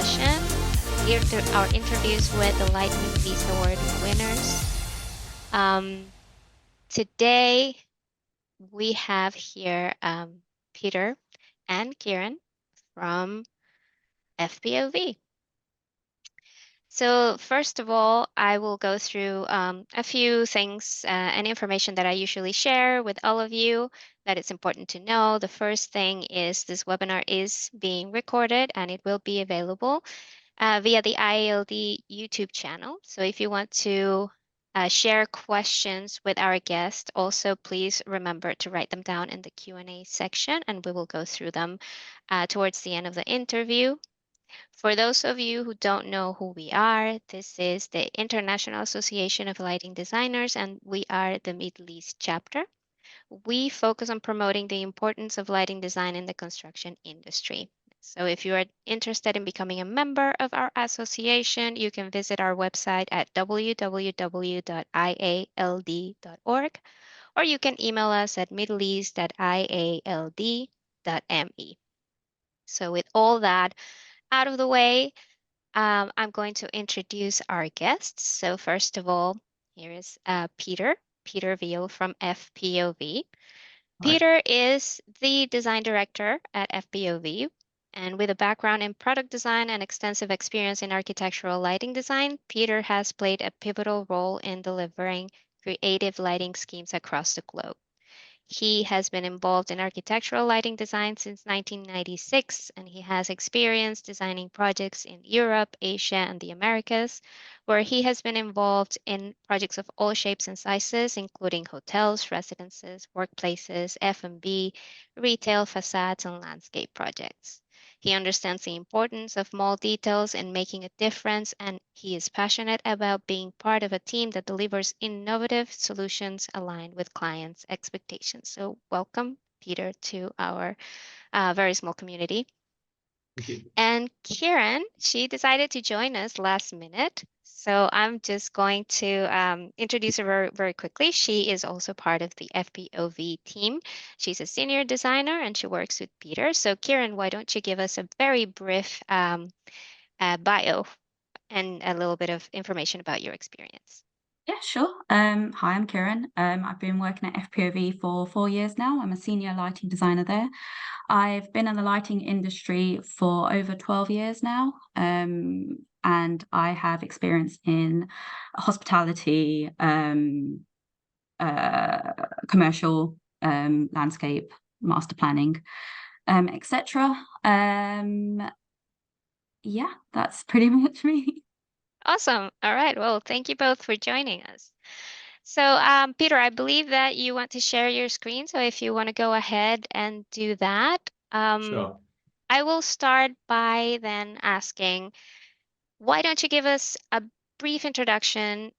session. Here are our interviews with the Light Movies Award winners. Today, we have here Peter and Kieran from FPOV. So first of all, I will go through a few things and information that I usually share with all of you that it's important to know. The first thing is this webinar is being recorded and it will be available via the IALD YouTube channel. So if you want to share questions with our guest, also please remember to write them down in the Q&A section and we will go through them towards the end of the interview. For those of you who don't know who we are, this is the International Association of Lighting Designers, and we are the Middle East Chapter. We focus on promoting the importance of lighting design in the construction industry. So if you are interested in becoming a member of our association, you can visit our website at www.iald.org, or you can email us at middleeast@iald.me. So with all that out of the way, I'm going to introduce our guests. So first of all, here is Peter Veale from FPOV. Peter is the design director at FPOV, and with a background in product design and extensive experience in architectural lighting design, Peter has played a pivotal role in delivering creative lighting schemes across the globe. He has been involved in architectural lighting design since 1996, and he has experience designing projects in Europe, Asia, and the Americas, where he has been involved in projects of all shapes and sizes, including hotels, residences, workplaces, F&B, retail, facades, and landscape projects. He understands the importance of small details in making a difference, and he is passionate about being part of a team that delivers innovative solutions aligned with clients' expectations. So welcome, Peter, to our very small community. Thank you. And Kieran, she decided to join us last minute. So I'm just going to introduce her very, very quickly. She is also part of the FPOV team. She's a senior designer and she works with Peter. So Kieran, why don't you give us a very brief bio and a little bit of information about your experience? Yeah, sure. Hi, I'm Kieran. I've been working at FPOV for 4 years now. I'm a senior lighting designer there. I've been in the lighting industry for over 12 years now, and I have experience in hospitality, commercial, landscape, master planning, etc. Yeah, that's pretty much me. Awesome. All right. Well, thank you both for joining us. So, Peter, I believe that you want to share your screen. So if you want to go ahead and do that. Sure. I will start by then asking, why don't you give us a brief introduction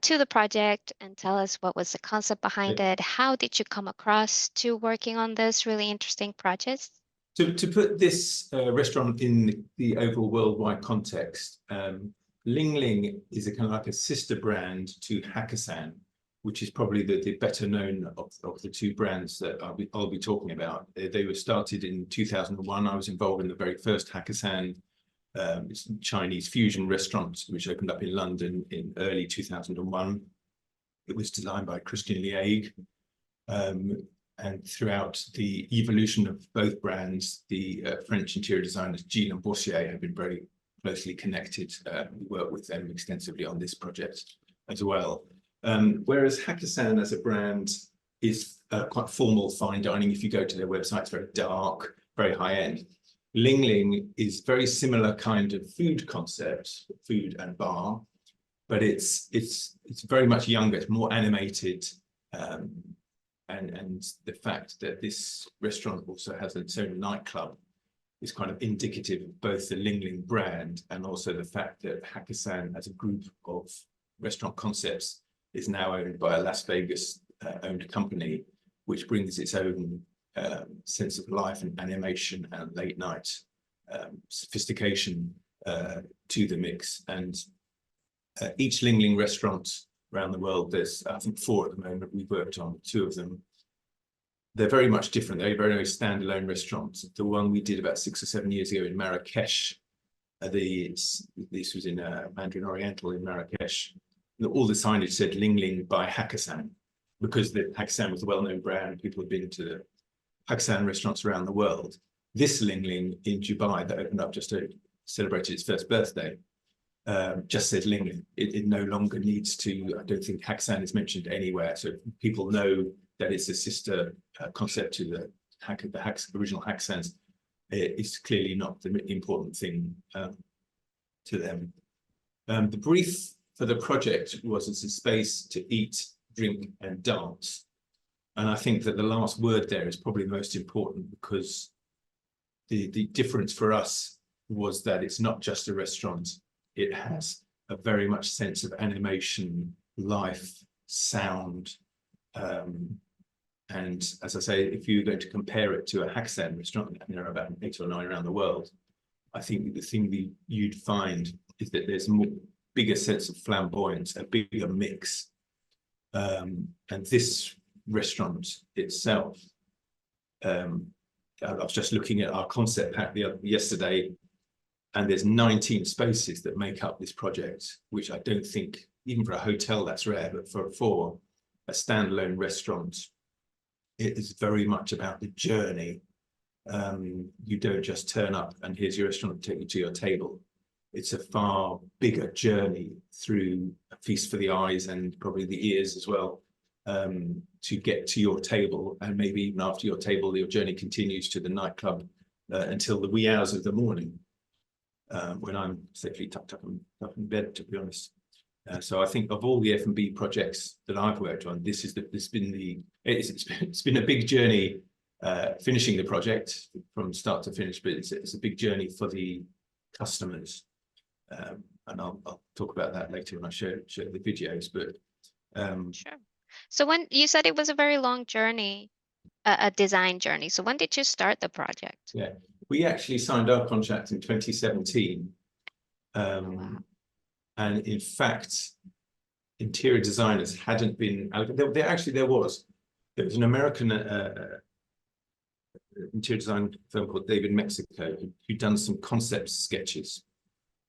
to the project and tell us what was the concept behind it? How did you come across to working on this really interesting project? To put this restaurant in the overall worldwide context, Ling Ling is a kind of like a sister brand to Hakkasan, which is probably the better known of the two brands that I'll be talking about. They were started in 2001. I was involved in the very first Hakkasan Chinese fusion restaurant, which opened up in London in early 2001. It was designed by Christian Lieg. And throughout the evolution of both brands, the French interior designers Gilles and Bossier have been very closely connected. We work with them extensively on this project as well. Whereas Hakkasan as a brand is quite formal, fine dining. If you go to their website, it's very dark, very high end. Ling Ling is very similar kind of food concept, food and bar, but it's very much younger, it's more animated. And the fact that this restaurant also has its own nightclub is kind of indicative of both the Ling Ling brand and also the fact that Hakkasan as a group of restaurant concepts is now owned by a Las Vegas owned company, which brings its own sense of life and animation and late night sophistication to the mix. And each Ling Ling restaurant around the world, there's I think 4 at the moment. We've worked on 2 of them. They're very much different. They're very standalone restaurants. The one we did about 6 or 7 years ago in Marrakesh This was in Mandarin Oriental in Marrakesh. All the signage said Ling Ling by Hakkasan, because the Hakkasan was a well-known brand. People had been to the Hakkasan restaurants around the world. This Ling Ling in Dubai that opened up just to celebrate its first birthday just says Ling Ling. It no longer needs to, I don't think Hakkasan is mentioned anywhere. So people know that it's a sister concept to the original Hakkasans. It's clearly not the important thing to them. The brief for the project was it's a space to eat, drink, and dance. And I think that the last word there is probably the most important, because the difference for us was that it's not just a restaurant. It has a very much sense of animation, life, sound. And as I say, if you're going to compare it to a Hakkasan restaurant, and there are about 8 or 9 around the world, I think the thing you'd find is that there's a bigger sense of flamboyance, a bigger mix. And this restaurant itself, I was just looking at our concept pack yesterday, and there's 19 spaces that make up this project, which I don't think, even for a hotel, that's rare, but for a standalone restaurant, it is very much about the journey. You don't just turn up and here's your restaurant to take you to your table. It's a far bigger journey through a feast for the eyes and probably the ears as well, to get to your table. And maybe even after your table, your journey continues to the nightclub until the wee hours of the morning, when I'm safely tucked up in bed, to be honest. So I think of all the F&B projects that I've worked on, it's been a big journey finishing the project from start to finish, but it's a big journey for the customers. And I'll talk about that later when I show the videos. But Sure. So when you said it was a very long journey, a design journey. So when did you start the project? Yeah, we actually signed our contract in 2017. Wow. And in fact, interior designers hadn't been allocated. There was an American interior design firm called David Mexico who'd done some concept sketches,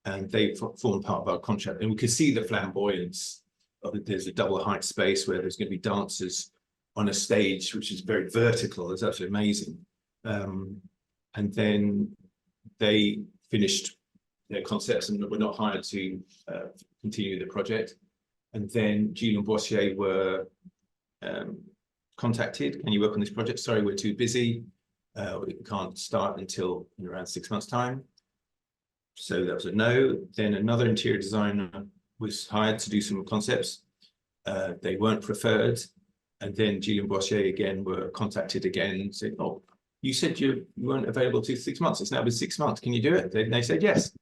and they formed part of our contract. And we could see the flamboyance of it. There's a double height space where there's going to be dancers on a stage, which is very vertical. It's absolutely amazing. And then they finished their concepts and were not hired to continue the project. And then Veale and Boissier were contacted. Can you work on this project? Sorry, we're too busy. We can't start until in around 6 months' time. So that was a no. Then another interior designer was hired to do some concepts. They weren't preferred. And then Veale and Boissier again were contacted again, saying, oh, you said you weren't available to 6 months. It's now been 6 months. Can you do it? They said yes.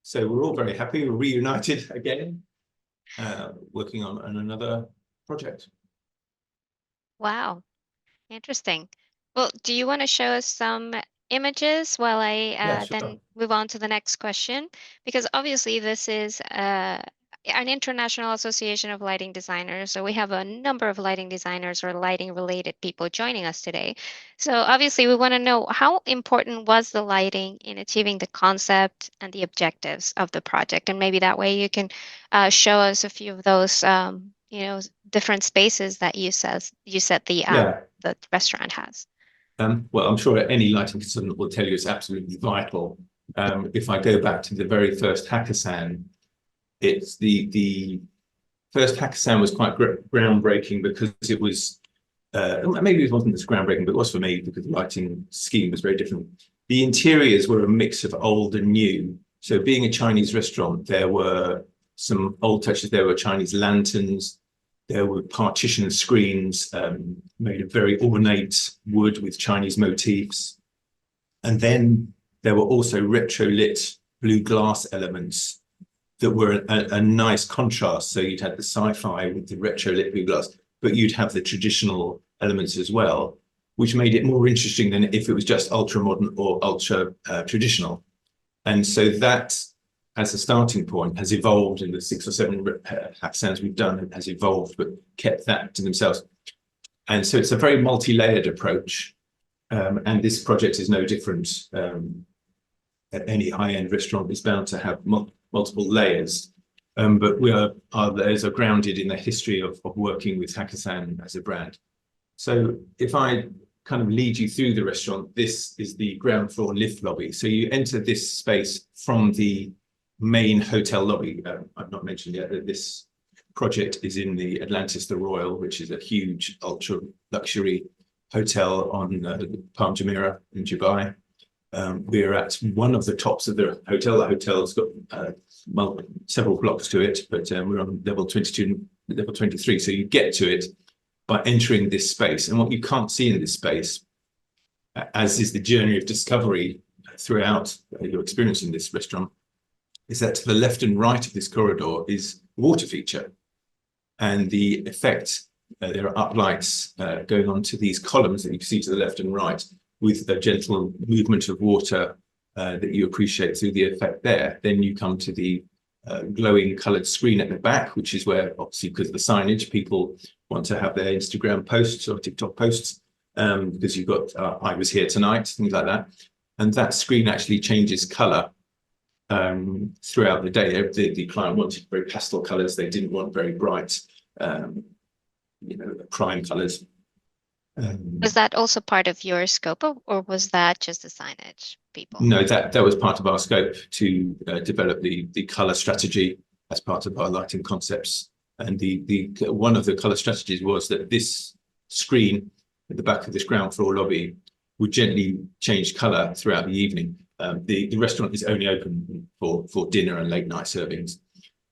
So we're all very happy. We're reunited again, working on another project. Wow. Interesting. Well, do you want to show us some images while I Sure. then move on to the next question? Because obviously this is an international association of lighting designers. So we have a number of lighting designers or lighting related people joining us today. So obviously we want to know, how important was the lighting in achieving the concept and the objectives of the project? And maybe that way you can show us a few of those different spaces that you said the restaurant has. Well, I'm sure any lighting consultant will tell you it's absolutely vital. If I go back to the very first Hakkasan, it's the first Hakkasan was quite groundbreaking because it was, maybe it wasn't as groundbreaking, but it was for me because the lighting scheme was very different. The interiors were a mix of old and new. So being a Chinese restaurant, there were some old touches. There were Chinese lanterns. There were partition screens made of very ornate wood with Chinese motifs. And then there were also retro-lit blue glass elements that were a nice contrast. So you'd have the sci-fi with the retro-lit blue glass, but you'd have the traditional elements as well, which made it more interesting than if it was just ultra-modern or ultra-traditional. And so that, as a starting point, has evolved in the 6 or 7 Hakkasans we've done. It has evolved, but kept that to themselves. And so it's a very multi-layered approach. And this project is no different. any high-end restaurant is bound to have multiple layers. But our layers are grounded in the history of working with Hakkasan as a brand. So if I kind of lead you through the restaurant, this is the ground floor lift lobby. So you enter this space from the main hotel lobby. I've not mentioned yet that this project is in the Atlantis The Royal, which is a huge ultra luxury hotel on Palm Jumeirah in Dubai. We're at one of the tops of the hotel. The hotel's got several blocks to it, but we're on level 22, level 23. So you get to it by entering this space. And what you can't see in this space, as is the journey of discovery throughout your experience in this restaurant, is that to the left and right of this corridor is water feature. And the effect, there are uplights going on to these columns that you can see to the left and right with a gentle movement of water that you appreciate through the effect there. Then you come to the glowing coloured screen at the back, which is where, obviously, because of the signage, people want to have their Instagram posts or TikTok posts, because you've got I was here tonight, things like that. And that screen actually changes colour throughout the day. The client wanted very pastel colours. They didn't want very bright, prime colours. Was that also part of your scope, or was that just the signage people? No, that was part of our scope to develop the colour strategy as part of our lighting concepts. And the one of the colour strategies was that this screen at the back of this ground floor lobby would gently change colour throughout the evening. The restaurant is only open for dinner and late night servings.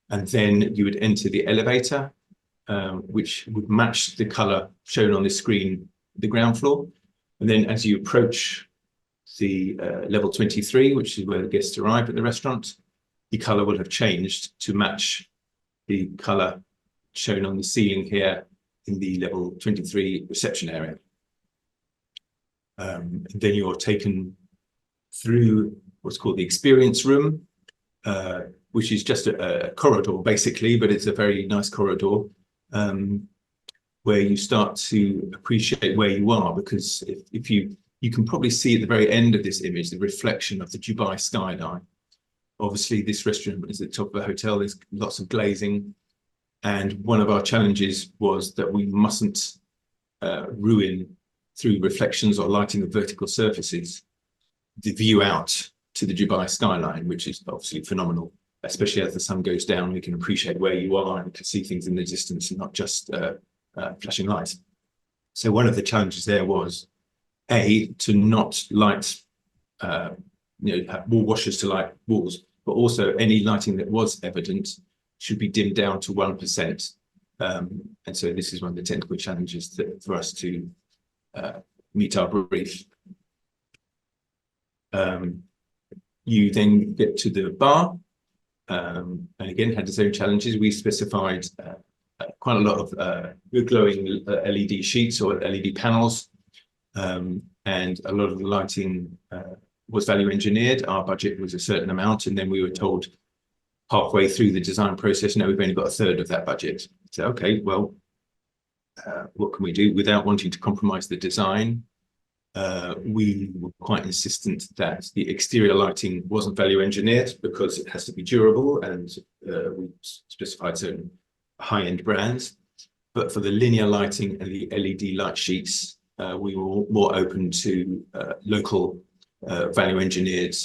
And then you would enter the elevator, which would match the colour shown on the screen, the ground floor. And then as you approach the level 23, which is where the guests arrive at the restaurant, the colour will have changed to match the colour shown on the ceiling here in the level 23 reception area. And then you're taken through what's called the experience room, which is just a corridor basically, but it's a very nice corridor where you start to appreciate where you are, because if you can probably see at the very end of this image the reflection of the Dubai skyline. Obviously, this restaurant is at the top of a hotel. There's lots of glazing, and one of our challenges was that we mustn't ruin, through reflections or lighting of vertical surfaces, the view out to the Dubai skyline, which is obviously phenomenal. Especially as the sun goes down, we can appreciate where you are and can see things in the distance and not just flashing lights. So one of the challenges there was, to not light, have wall washers to light walls, but also any lighting that was evident should be dimmed down to 1%. And so this is one of the technical challenges for us to meet our brief. You then get to the bar, and again had its own challenges. We specified quite a lot of glowing LED sheets or LED panels, and a lot of the lighting was value engineered. Our budget was a certain amount, and then we were told halfway through the design process, no, we've only got a third of that budget. So, okay, well, what can we do without wanting to compromise the design? We were quite insistent that the exterior lighting wasn't value engineered because it has to be durable, and we specified certain high-end brands. But for the linear lighting and the LED light sheets, we were more open to local value engineered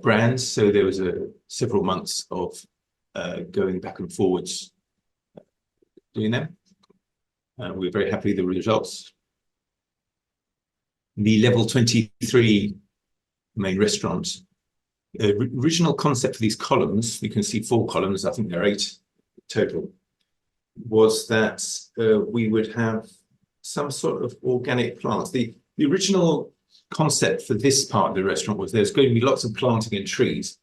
brands. So there was several months of going back and forwards doing them. We were very happy with the results. The level 23 main restaurant, original concept for these columns, you can see 4 columns, I think there are 8 total, was that we would have some sort of organic plants. The original concept for this part of the restaurant was there's going to be lots of planting and trees.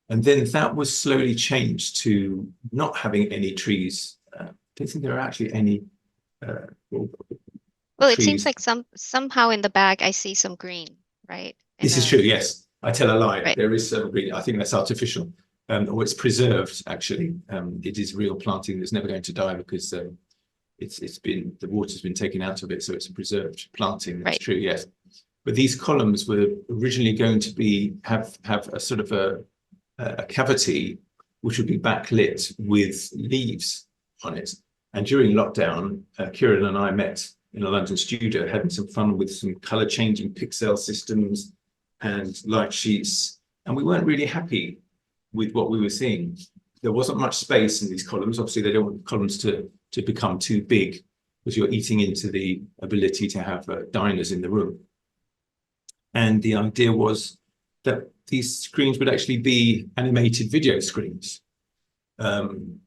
And then that was slowly changed to not having any trees. I don't think there are actually any Well, trees. it seems like somehow in the back I see some green, right? This is true, yes. I tell a lie. Right. There is some green. I think that's artificial. Or it's preserved, actually. It is real planting that's never going to die because the water's been taken out of it, so it's a preserved planting. That's Right. true, yes. but these columns were originally going to have a sort of a cavity which would be backlit with leaves on it. And during lockdown, Kieran and I met in a London studio, having some fun with some color changing pixel systems and light sheets. And we weren't really happy with what we were seeing. There wasn't much space in these columns. Obviously, they don't want columns to become too big because you're eating into the ability to have diners in the room. And the idea was that these screens would actually be animated video screens. And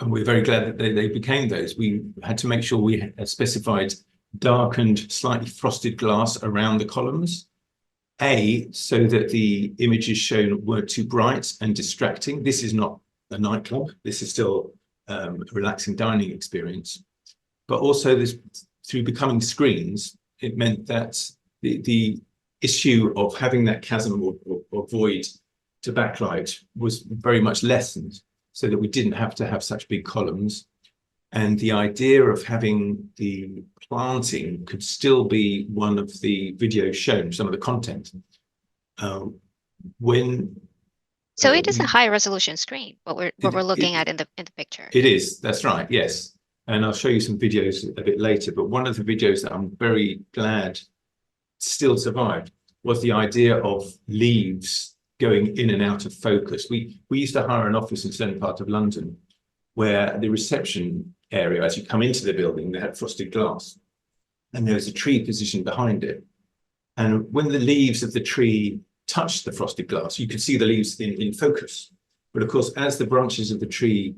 we're very glad that they became those. We had to make sure we had specified darkened, slightly frosted glass around the columns. So that the images shown weren't too bright and distracting. This is not a nightclub. This is still a relaxing dining experience. But also this, through becoming screens, it meant that the issue of having that chasm or void to backlight was very much lessened, so that we didn't have to have such big columns. And the idea of having the planting could still be one of the videos shown, some of the content. So it is a high resolution screen, what we're looking at in the picture. It is, that's right, yes. And I'll show you some videos a bit later, but one of the videos that I'm very glad still survived was the idea of leaves going in and out of focus. We used to hire an office in a certain part of London where the reception area, as you come into the building, they had frosted glass and there was a tree positioned behind it. And when the leaves of the tree touched the frosted glass, you could see the leaves in focus. But of course, as the branches of the tree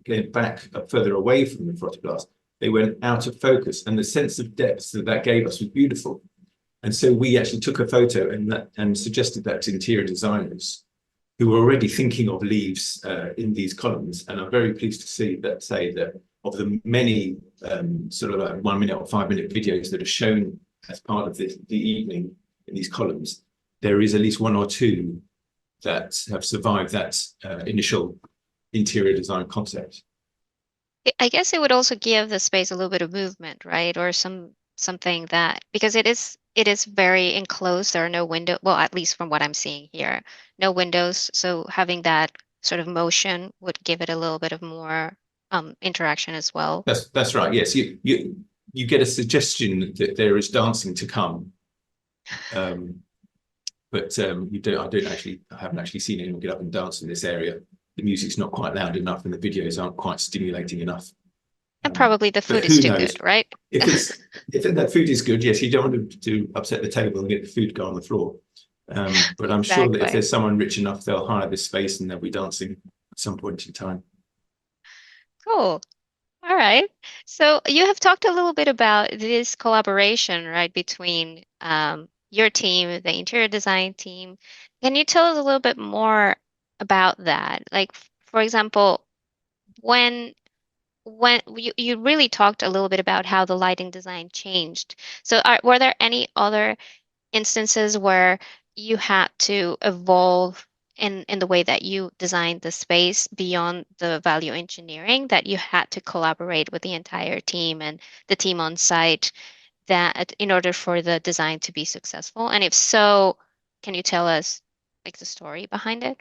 get back further away from the frosted glass, they went out of focus, and the sense of depth that gave us was beautiful. And so we actually took a photo and suggested that to interior designers who were already thinking of leaves in these columns. And I'm very pleased to say that of the many sort of like 1 minute or 5 minute videos that are shown as part of the evening in these columns, there is at least one or two that have survived that initial interior design concept. I guess it would also give the space a little bit of movement, right? Or something that, because it is very enclosed. There are no window, well, at least from what I'm seeing here, no windows. So having that sort of motion would give it a little bit of more interaction as well. That's right. Yes, you get a suggestion that there is dancing to come, but I haven't actually seen anyone get up and dance in this area. The music's not quite loud enough, and the videos aren't quite stimulating enough. And probably the food is too good, right? If that food is good, yes, you don't want to upset the table and get the food go on the floor. But I'm sure that if there's someone rich enough, they'll hire this space and they'll be dancing at some point in time. Cool. All right. So you have talked a little bit about this collaboration, right, between your team, the interior design team. Can you tell us a little bit more about that? Like, for example, when you really talked a little bit about how the lighting design changed. So were there any other instances where you had to evolve in the way that you designed the space beyond the value engineering, that you had to collaborate with the entire team and the team on site that in order for the design to be successful? And if so, can you tell us like the story behind it?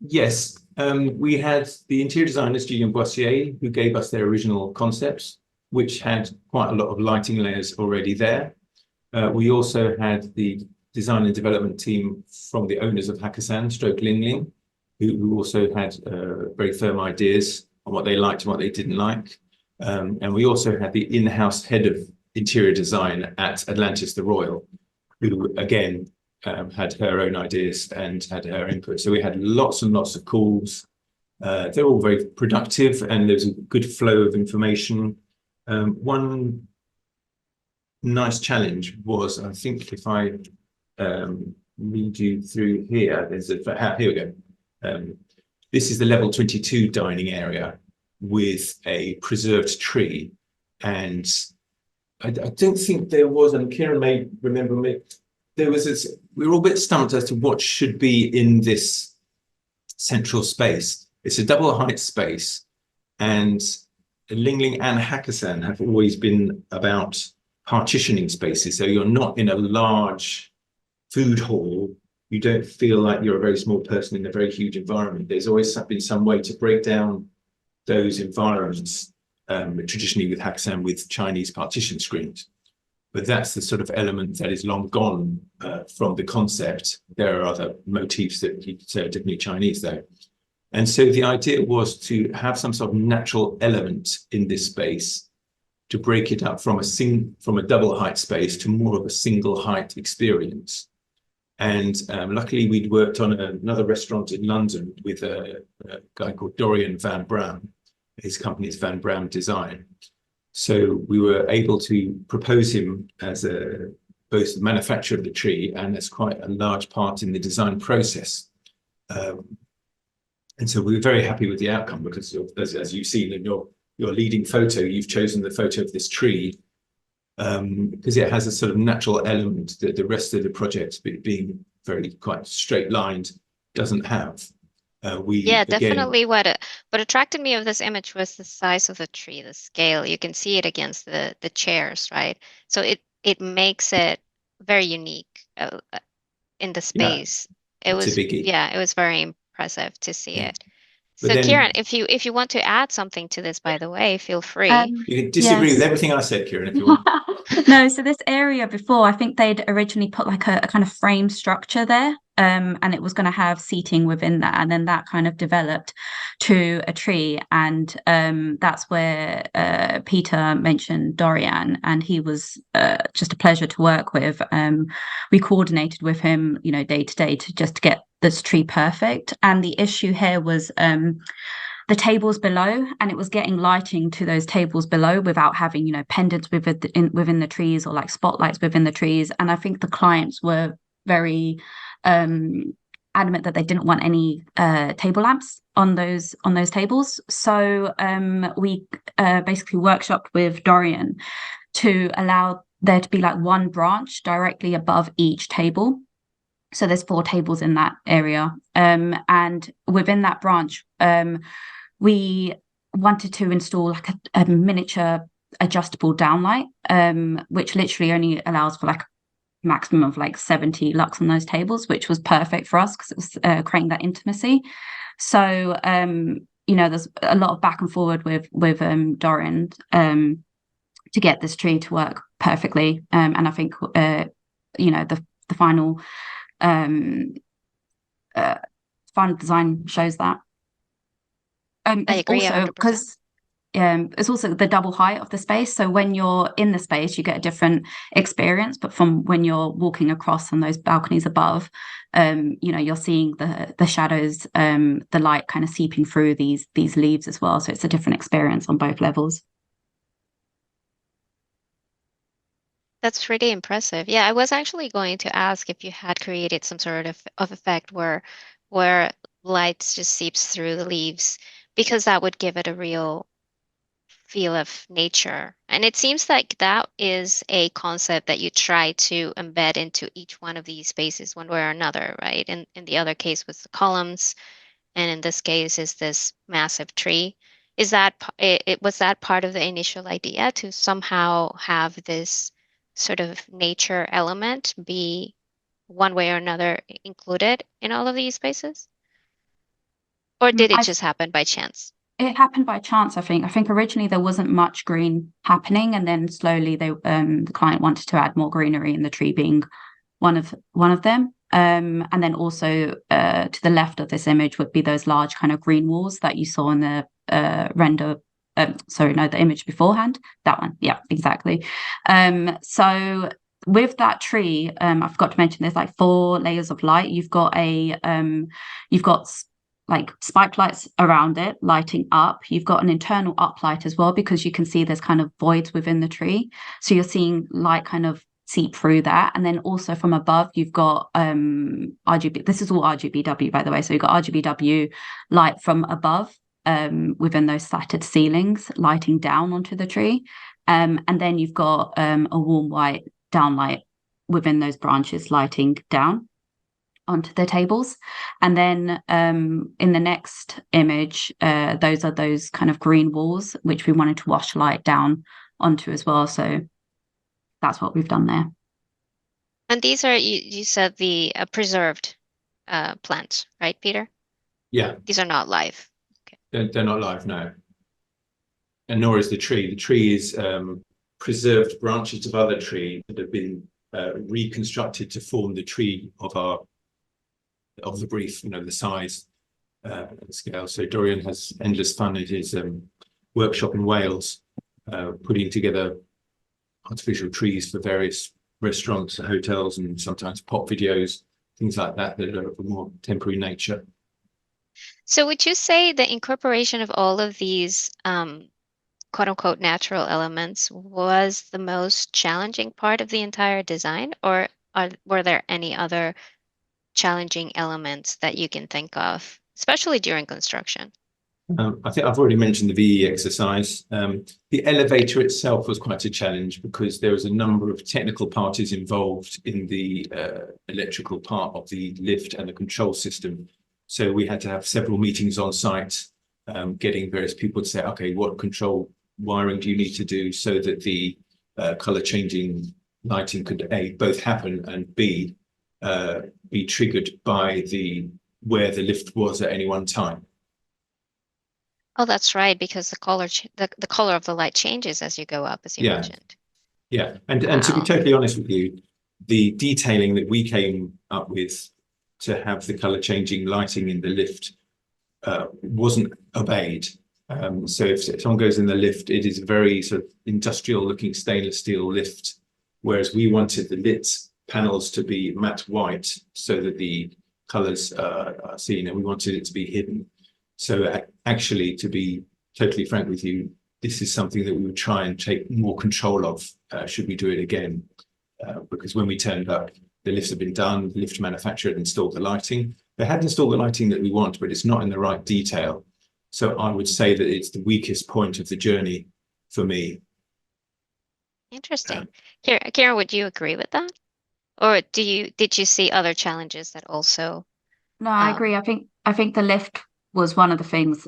Yes, we had the interior designers, Julien Boissier, who gave us their original concepts, which had quite a lot of lighting layers already there. We also had the design and development team from the owners of Hakkasan, Ling Ling, who also had very firm ideas on what they liked and what they didn't like. And we also had the in-house head of interior design at Atlantis the Royal, who again had her own ideas and had her input. So we had lots and lots of calls. They're all very productive, and there's a good flow of information. One nice challenge was, I think if I lead you through here, here we go. This is the level 22 dining area with a preserved tree. And I don't think there was, and Kieran may remember me, we were all a bit stumped as to what should be in this central space. It's a double height space, and Ling Ling and Hakkasan have always been about partitioning spaces. So you're not in a large food hall. You don't feel like you're a very small person in a very huge environment. There's always been some way to break down those environments, traditionally with Hakkasan with Chinese partition screens. But that's the sort of element that is long gone from the concept. There are other motifs that you could say are definitely Chinese, though. And so the idea was to have some sort of natural element in this space to break it up from a double height space to more of a single height experience. And luckily, we'd worked on another restaurant in London with a guy called Dorian Van Bram. His company is Van Bram Design. So we were able to propose him as both the manufacturer of the tree and as quite a large part in the design process. And so we were very happy with the outcome because, as you've seen in your leading photo, you've chosen the photo of this tree because it has a sort of natural element that the rest of the project, being very quite straight lined, doesn't have. Yeah, definitely. What attracted me of this image was the size of the tree, the scale. You can see it against the chairs, right? So it makes it very unique in the space. It it's was a biggie. it was very impressive to see Yeah. it. But So then Kieran, if you want to add something to this, by the way, feel free. you can disagree with Yes. everything I said, Kieran, if you want. No, so this area before, I think they'd originally put like a kind of frame structure there, and it was going to have seating within that, and then that kind of developed to a tree, and that's where Peter mentioned Dorian, and he was just a pleasure to work with. We coordinated with him, day to day to just get this tree perfect, and the issue here was the tables below, and it was getting lighting to those tables below without having pendants within the trees or like spotlights within the trees. And I think the clients were very adamant that they didn't want any table lamps on those tables. So we basically workshopped with Dorian to allow there to be like one branch directly above each table. So there's 4 tables in that area, and within that branch we wanted to install like a miniature adjustable downlight, which literally only allows for like a maximum of like 70 lux on those tables, which was perfect for us because it was creating that intimacy. So there's a lot of back and forward with Dorian to get this tree to work perfectly, and I think the final final design shows that. I agree also 100%. because it's also the double height of the space. So when you're in the space, you get a different experience. But from when you're walking across on those balconies above, you're seeing the shadows, the light kind of seeping through these leaves as well. So it's a different experience on both levels. That's pretty impressive. Yeah, I was actually going to ask if you had created some sort of effect where lights just seeps through the leaves, because that would give it a real feel of nature. And it seems like that is a concept that you try to embed into each one of these spaces one way or another, right? In the other case was the columns, and in this case is this massive tree. Was that part of the initial idea to somehow have this sort of nature element be one way or another included in all of these spaces? Or did it just happen by chance? It happened by chance, I think. I think originally there wasn't much green happening, and then slowly the client wanted to add more greenery, and the tree being one of them. And then also to the left of this image would be those large kind of green walls that you saw in the render. The image beforehand. That one, yeah, exactly. So with that tree, I forgot to mention there's like 4 layers of light. You've got like spike lights around it lighting up. You've got an internal uplight as well, because you can see there's kind of voids within the tree, so you're seeing light kind of seep through that. And then also from above you've got RGB. This is all RGBW, by the way, so you've got RGBW light from above within those slatted ceilings lighting down onto the tree, and then you've got a warm white downlight within those branches lighting down. onto the tables. And then in the next image, those are those kind of green walls, which we wanted to wash light down onto as well. So that's what we've done there. And these are, you said the preserved plants, right, Peter? Yeah, These are not live. Okay. they're not live, no. And nor is the tree. The tree is preserved branches of other tree that have been reconstructed to form the tree of the brief, you know, the size and scale. So Dorian has endless fun at his workshop in Wales, putting together artificial trees for various restaurants and hotels, and sometimes pop videos, things like that are of a more temporary nature. So would you say the incorporation of all of these quote unquote natural elements was the most challenging part of the entire design, or were there any other challenging elements that you can think of, especially during construction? I think I've already mentioned the VE exercise. The elevator itself was quite a challenge because there was a number of technical parties involved in the electrical part of the lift and the control system. So we had to have several meetings on site, getting various people to say, okay, what control wiring do you need to do so that the color changing lighting could A, both happen, and B, be triggered by where the lift was at any one time. Oh, that's right, because the color of the light changes as you go up, as you mentioned. Yeah, and to be totally honest with you, the detailing that we came up with to have the color changing lighting in the lift wasn't obeyed. So if someone goes in the lift, it is a very sort of industrial looking stainless steel lift, whereas we wanted the lit panels to be matte white so that the colors are seen, and we wanted it to be hidden. So actually, to be totally frank with you, this is something that we would try and take more control of should we do it again. Because when we turned up, the lifts had been done, the lift manufacturer had installed the lighting. They had installed the lighting that we want, but it's not in the right detail. So I would say that it's the weakest point of the journey for me. Interesting. Karen, would you agree with that? Or did you see other challenges that also? No, I agree. I think the lift was one of the things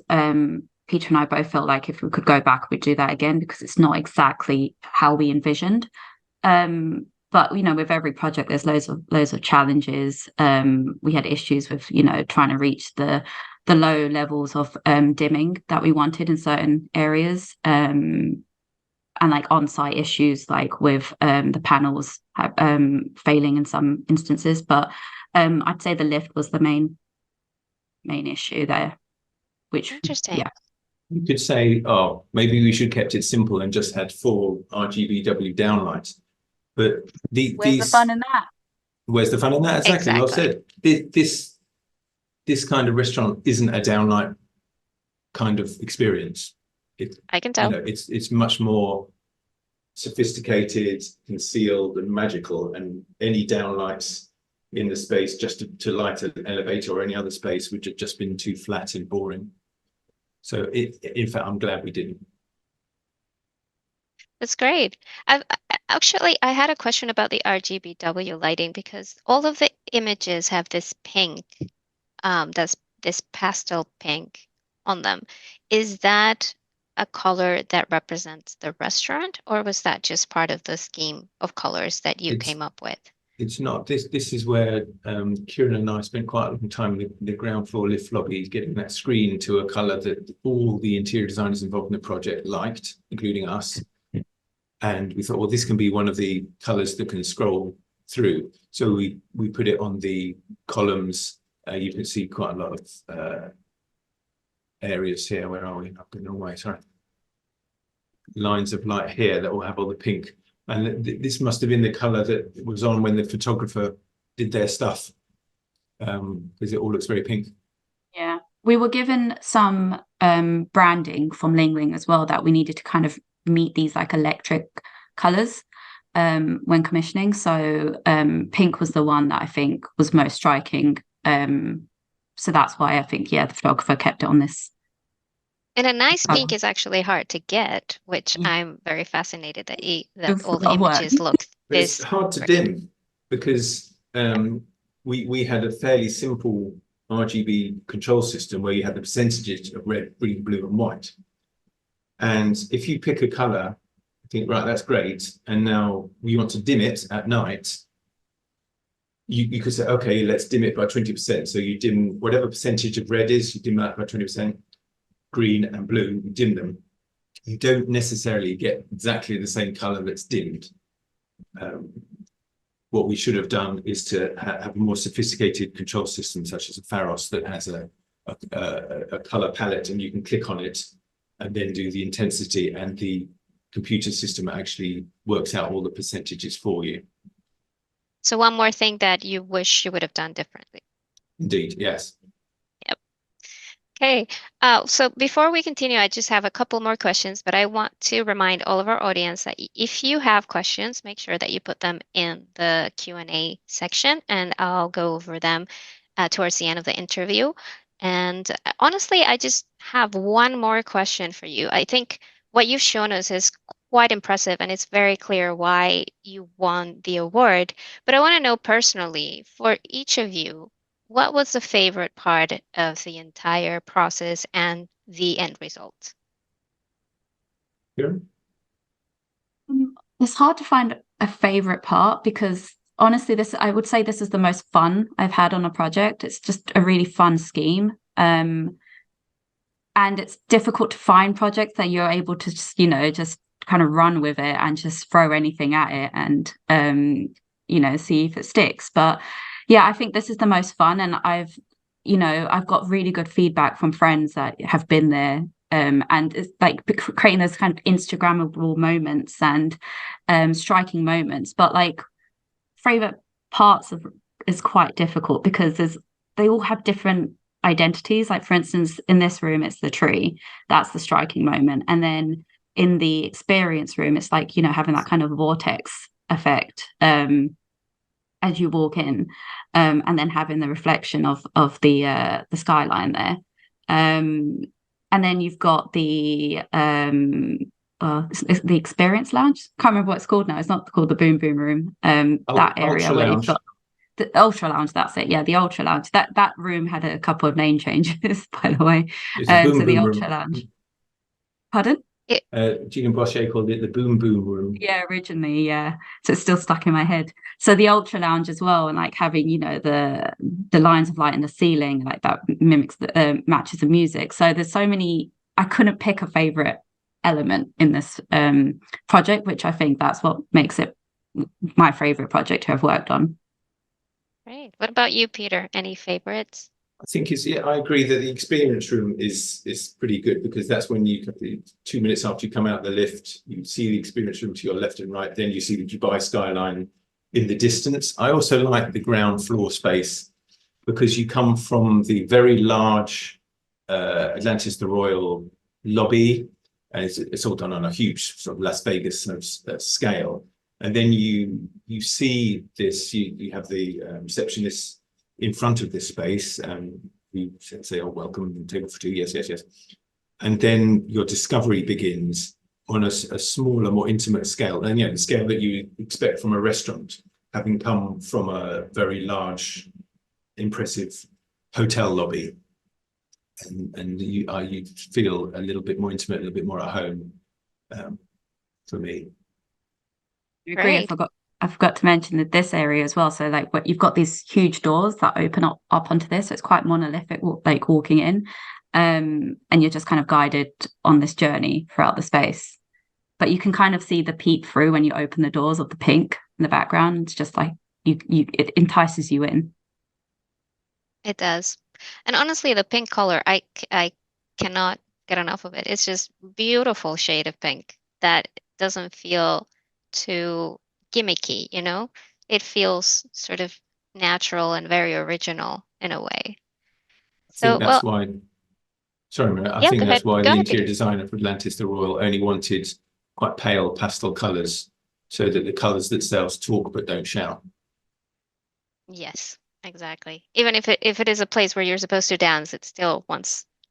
Peter and I both felt like if we could go back, we'd do that again, because it's not exactly how we envisioned. But you know, with every project, there's loads of challenges. We had issues with, you know, trying to reach the low levels of dimming that we wanted in certain areas. And like on-site issues, like with the panels failing in some instances. But I'd say the lift was the main issue there. Which, interesting. Yeah, you could say, oh, maybe we should kept it simple and just had 4 RGBW downlights. But where's the fun in that? Where's the fun in that? Exactly. Well said. This kind of restaurant isn't a downlight kind of experience. I can tell. You know, it's much more sophisticated, concealed, and magical. And any downlights in the space just to light an elevator or any other space would have just been too flat and boring. So in fact, I'm glad we didn't. That's great. I had a question about the RGBW lighting, because all of the images have this pink, this pastel pink on them. Is that a color that represents the restaurant, or was that just part of the scheme of colors that you came up with? It's not. This is where Kieran and I spent quite a long time in the ground floor lift lobby, getting that screen to a colour that all the interior designers involved in the project liked, including us. And we thought, well, this can be one of the colours that can scroll through. So we put it on the columns. You can see quite a lot of areas here. Where are we? Up in the way, sorry. Lines of light here that will have all the pink. And this must have been the colour that was on when the photographer did their stuff, because it all looks very pink. Yeah, we were given some branding from Ling Ling as well that we needed to kind of meet these like electric colours when commissioning. So pink was the one that I think was most striking. So that's why I think, yeah, the photographer kept it on this. And a nice pink is actually hard to get, which I'm very fascinated that all the images look this. It's hard to dim because we had a fairly simple RGB control system where you had the percentages of red, green, blue, and white. And if you pick a color, think, right, that's great, and now we want to dim it at night, you could say, okay, let's dim it by 20%. So you dim whatever percentage of red is, you dim that by 20%, green and blue, you dim them. You don't necessarily get exactly the same color that's dimmed. What we should have done is to have a more sophisticated control system, such as a Pharos, that has a color palette, and you can click on it and then do the intensity, and the computer system actually works out all the percentages for you. So one more thing that you wish you would have done differently. Indeed, yes. Yep. Okay, so before we continue, I just have a couple more questions, but I want to remind all of our audience that if you have questions, make sure that you put them in the Q&A section, and I'll go over them towards the end of the interview. And honestly, I just have one more question for you. I think what you've shown us is quite impressive, and it's very clear why you won the award. But I want to know personally, for each of you, what was the favorite part of the entire process and the end result? Kieran? It's hard to find a favorite part, because honestly, I would say this is the most fun I've had on a project. It's just a really fun scheme. And it's difficult to find projects that you're able to just, just kind of run with it and just throw anything at it and, see if it sticks. But yeah, I think this is the most fun. And I've got really good feedback from friends that have been there. And it's like creating those kind of Instagrammable moments and striking moments. But like favorite parts of is quite difficult, because they all have different identities. Like, for instance, in this room, it's the tree. That's the striking moment. And then in the experience room, it's like, having that kind of vortex effect as you walk in, and then having the reflection of the skyline there. And then you've got the experience lounge. Can't remember what it's called now. It's not called the Boom Boom Room. That area where you've got the Ultra Lounge. That's it. Yeah, the Ultra Lounge. That room had a couple of name changes, by the way. So the Ultra Lounge. Pardon? Jean Bochet called it the Boom Boom Room. Yeah, originally, yeah. So it's still stuck in my head. So the Ultra Lounge as well, and like having, the lines of light in the ceiling, like that mimics the matches the music. So there's so many. I couldn't pick a favorite element in this project, which I think that's what makes it my favorite project to have worked on. Great. What about you, Peter? Any favorites? I think I agree that the experience room is pretty good, because that's when 2 minutes after you come out the lift, you see the experience room to your left and right, then you see the Dubai skyline in the distance. I also like the ground floor space, because you come from the very large Atlantis the Royal lobby, and it's all done on a huge sort of Las Vegas scale. And then you see this, you have the receptionist in front of this space, and we say, oh, welcome, table for two, yes. And then your discovery begins on a smaller, more intimate scale. And the scale that you expect from a restaurant, having come from a very large, impressive hotel lobby. And you feel a little bit more intimate, a little bit more at home, for me. I agree. I forgot to mention that this area as well. So like you've got these huge doors that open up onto this. So it's quite monolithic, like walking in, and you're just kind of guided on this journey throughout the space. But you can kind of see the peek through when you open the doors of the pink in the background. It's just like it entices you in. It does. And honestly, the pink color, I cannot get enough of it. It's just beautiful shade of pink that doesn't feel too gimmicky, It feels sort of natural and very original in a way. I think that's why the interior designer for Atlantis the Royal only wanted quite pale pastel colors, so that the colors themselves talk but don't shout. Yes, exactly. Even if it is a place where you're supposed to dance, it still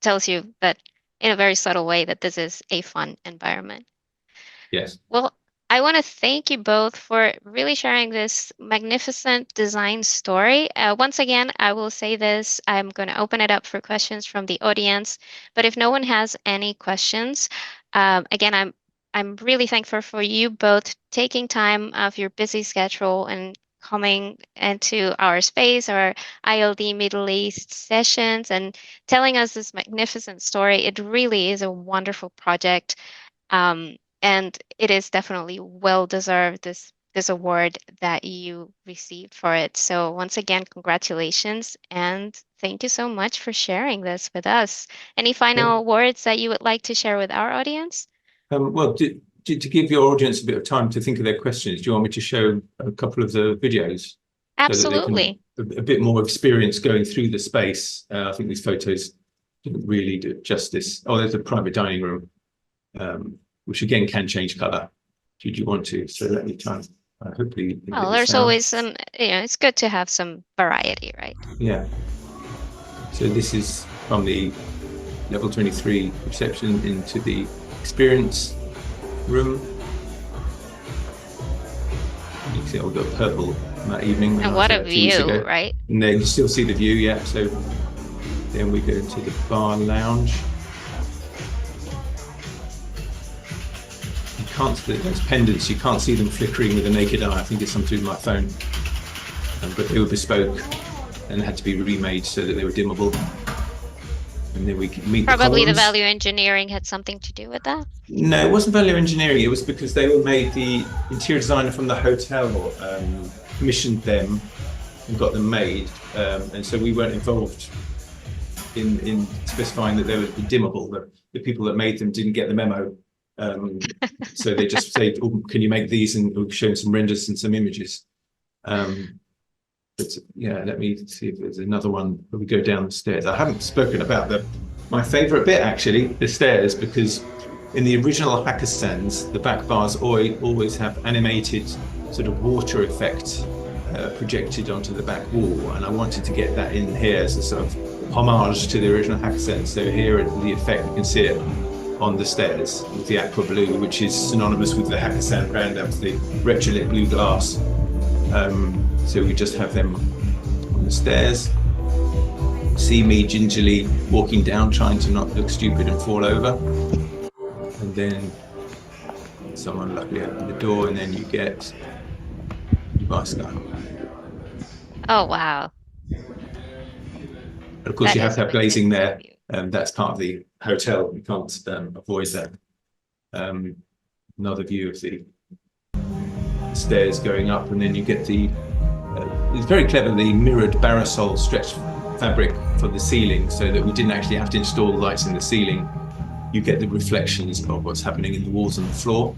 tells you that in a very subtle way that this is a fun environment. Yes. Well, I want to thank you both for really sharing this magnificent design story. Once again, I will say this, I'm going to open it up for questions from the audience, but if no one has any questions, again, I'm really thankful for you both taking time out of your busy schedule and coming into our space, our ILD Middle East sessions, and telling us this magnificent story. It really is a wonderful project. And it is definitely well deserved, this award that you received for it. So once again, congratulations and thank you so much for sharing this with us. Any final words that you would like to share with our audience? Well, to give your audience a bit of time to think of their questions, do you want me to show a couple of the videos? Absolutely. So that they can a bit more experience going through the space. I think these photos didn't really do justice. Oh, there's a private dining room, which again can change colour. Did you want to? So let me try. Hopefully, Well, there's always some, it's good to have some variety, right? Yeah. So this is from the level 23 reception into the experience room. You can see all the purple that evening. And what a view, right? And then you still see the view, yeah. So then we go into the bar lounge. You can't, those pendants, you can't see them flickering with the naked eye. I think it's something with my phone. But they were bespoke and had to be remade so that they were dimmable. And then we could meet Probably the value engineering had something to do with that? No, it wasn't value engineering. It was because they were made, the interior designer from the hotel commissioned them and got them made. And so we weren't involved in specifying that they were dimmable. The people that made them didn't get the memo. So they just said, oh, can you make these? And we'll show some renders and some images. But yeah, let me see if there's another one where we go down the stairs. I haven't spoken about my favorite bit, actually, the stairs, because in the original Hakkasans, the back bars always have animated sort of water effect projected onto the back wall. And I wanted to get that in here as a sort of homage to the original Hakkasan. So here at the effect, you can see it on the stairs with the aqua blue, which is synonymous with the Hakkasan brand, that's the retrolit blue glass. So we just have them on the stairs. See me gingerly walking down, trying to not look stupid and fall over. And then someone luckily opened the door, and then you get Dubai Sky. Oh, wow. But of course, that you have to have glazing there. That's part of the hotel. You can't avoid that. Another view of the stairs going up, and then you get the it's very cleverly mirrored Barasol stretch fabric for the ceiling, so that we didn't actually have to install lights in the ceiling. You get the reflections of what's happening in the walls and the floor.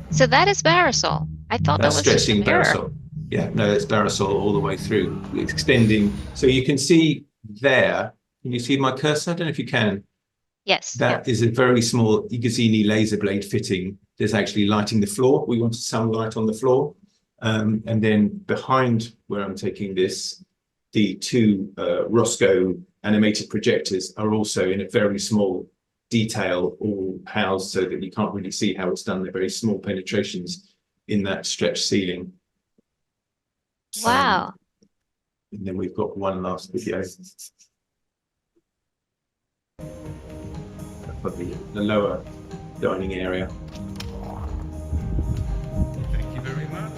So that is Barasol. I thought that was stretching just a mirror. Barasol. Yeah, no, it's Barasol all the way through. It's extending. So you can see there. Can you see my cursor? I don't know if you can. Yes. That is a very small Igazini laser blade fitting. There's actually lighting the floor. We wanted some light on the floor. And then behind where I'm taking this, the two Roscoe animated projectors are also in a very small detail, all housed so that you can't really see how it's done. They're very small penetrations in that stretch ceiling. Wow. And then we've got one last video. For the lower dining area. Thank you very much.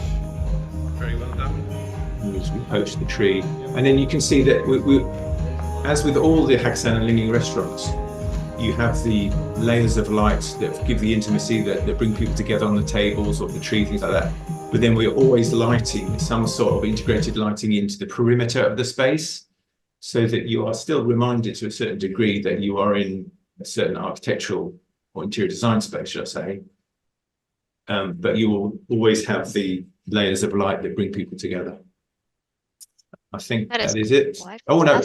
Very well done. We post the tree, and then you can see that we as with all the Hakkasan and Ling Ling restaurants, you have the layers of light that give the intimacy that bring people together on the tables or the tree, things like that. But then we're always lighting some sort of integrated lighting into the perimeter of the space, so that you are still reminded to a certain degree that you are in a certain architectural or interior design space, should I say. But you will always have the layers of light that bring people together. I think that is it. Oh no,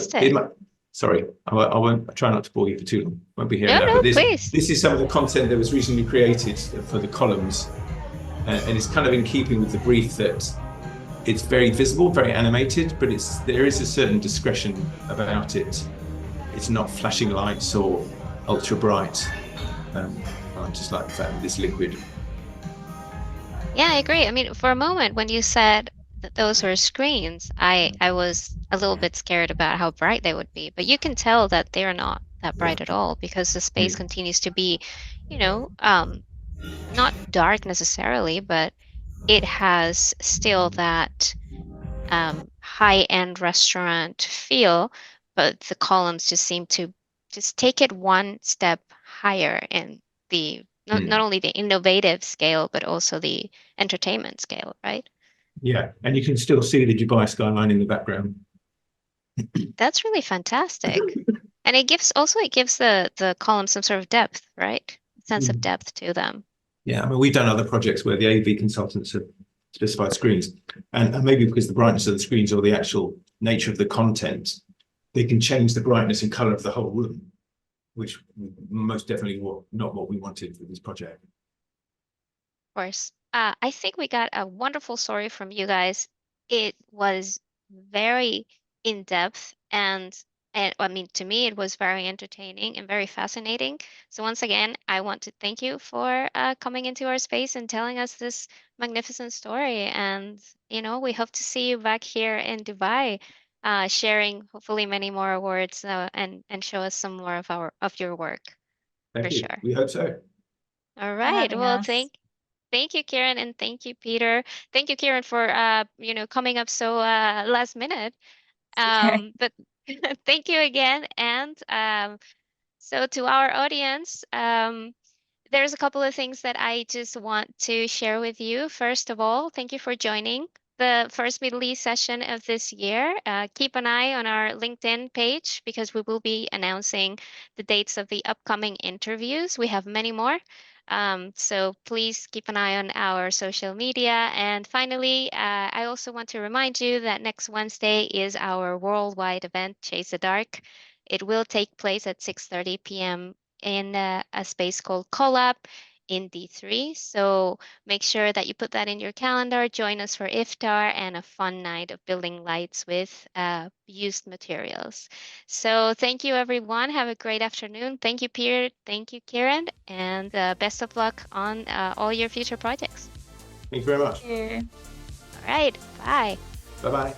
sorry, I won't. I try not to bore you for too long. Won't be here. No, but please. This is some of the content that was recently created for the columns, and it's kind of in keeping with the brief that it's very visible, very animated, but there is a certain discretion about it. It's not flashing lights or ultra bright. I just like the fact that it's liquid. Yeah, I agree. I mean, for a moment when you said that those were screens, I was a little bit scared about how bright they would be, but you can tell that they're not that bright at all because the space continues to be, you know, not dark necessarily, but it has still that high-end restaurant feel, but the columns just seem to just take it one step higher in the not only the innovative scale, but also the entertainment scale, right? Yeah, and you can still see the Dubai skyline in the background. That's really fantastic. And it gives the columns some sort of depth, right? Sense of depth to them. Yeah, I mean, we've done other projects where the AV consultants have specified screens, and maybe because the brightness of the screens or the actual nature of the content, they can change the brightness and color of the whole room, which most definitely not what we wanted for this project. Of course. I think we got a wonderful story from you guys. It was very in depth and I mean to me it was very entertaining and very fascinating. So once again, I want to thank you for coming into our space and telling us this magnificent story. And we hope to see you back here in Dubai, sharing hopefully many more awards and show us some more of your work for Thank you. sure. We hope so. All For right. having Well, us. thank you, Kieran, and thank you, Peter. Thank you, Kieran, for coming up so last minute. Okay. But thank you again. And so to our audience, there's a couple of things that I just want to share with you. First of all, thank you for joining the first Middle East session of this year. Keep an eye on our LinkedIn page because we will be announcing the dates of the upcoming interviews. We have many more. So please keep an eye on our social media. And finally, I also want to remind you that next Wednesday is our worldwide event, Chase the Dark. It will take place at 6:30 p.m. in a space called Collab in D3. So make sure that you put that in your calendar. Join us for iftar and a fun night of building lights with used materials. So thank you, everyone. Have a great afternoon. Thank you, Peter. Thank you, Kieran. And best of luck on all your future projects. Thank you very much. Thank you. All right. Bye. Bye-bye.